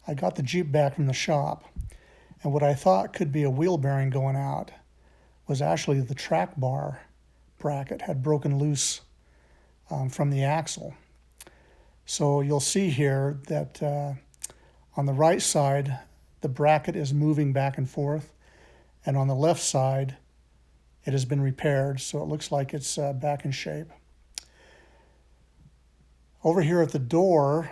I got the Jeep back from the shop, and what I thought could be a wheel bearing going out was actually the track bar bracket had broken loose from the axle. So you'll see here that on the right side, the bracket is moving back and forth, and on the left side, it has been repaired, so it looks like it's back in shape. Over here at the door,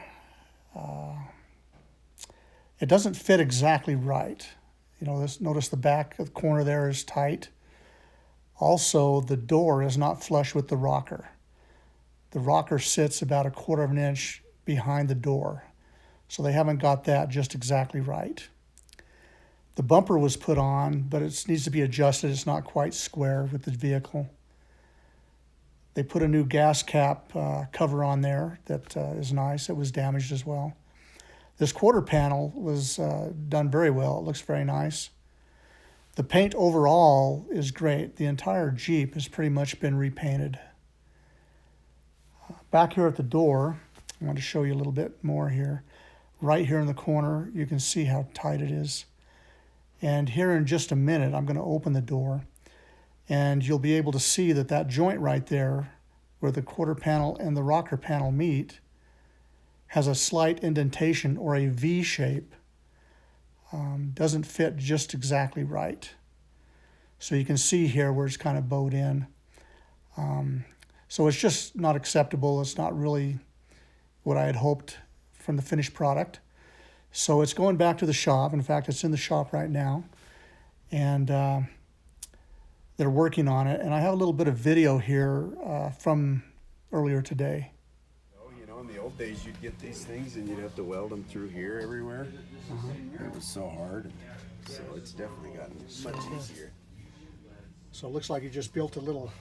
it doesn't fit exactly right. You know, notice the back of the corner there is tight. Also, the door is not flush with the rocker. The rocker sits about 1/4 of an inch behind the door, so they haven't got that just exactly right. The bumper was put on, but it needs to be adjusted. It's not quite square with the vehicle. They put a new gas cap cover on there that is nice. It was damaged as well. This quarter panel was done very well. It looks very nice. The paint overall is great. The entire Jeep has pretty much been repainted. Back here at the door, I want to show you a little bit more here. Right here in the corner, you can see how tight it is. And here in just a minute, I'm going to open the door, and you'll be able to see that that joint right there, where the quarter panel and the rocker panel meet, has a slight indentation or a V shape. Doesn't fit just exactly right. So you can see here where it's kind of bowed in. So it's just not acceptable. It's not really what I had hoped from the finished product. So it's going back to the shop. In fact, it's in the shop right now. And they're working on it. And I have a little bit of video here from earlier today. Oh, you know, in the old days, you'd get these things and you'd have to weld them through here everywhere. It was so hard. So it's definitely gotten much easier. So it looks like you just built a little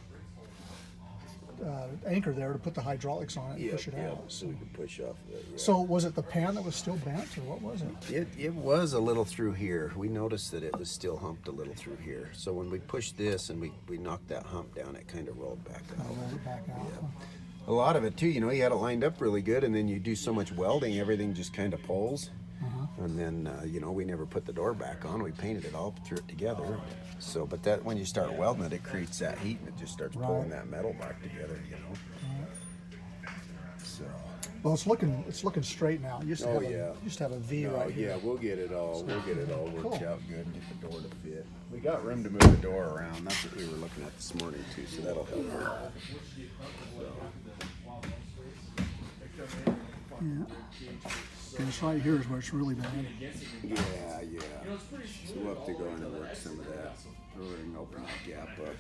anchor there to put the hydraulics on it and push it out. So we could push off of it. Yeah. So was it the pan that was still bent, or what was it? It was a little through here. We noticed that it was still humped a little through here. So when we pushed this and we knocked that hump down, it kind of rolled back up. Rolled it back out. Yeah. A lot of it too, you know, you had it lined up really good, and then you do so much welding, everything just kind of pulls. And then, you know, we never put the door back on. We painted it all, threw it together. So, but that when you start welding it, it creates that heat, and it just starts pulling that metal back together, you know. So. Well, it's looking straight now. You used to have a V right here. Yeah, we'll get it all worked out good and get the door to fit. We got room to move the door around. That's what we were looking at this morning too, so that'll help a lot. Yeah. And it's right here is where it's really bad. Yeah. So we'll have to go in and work some of that. We're going to open that gap up.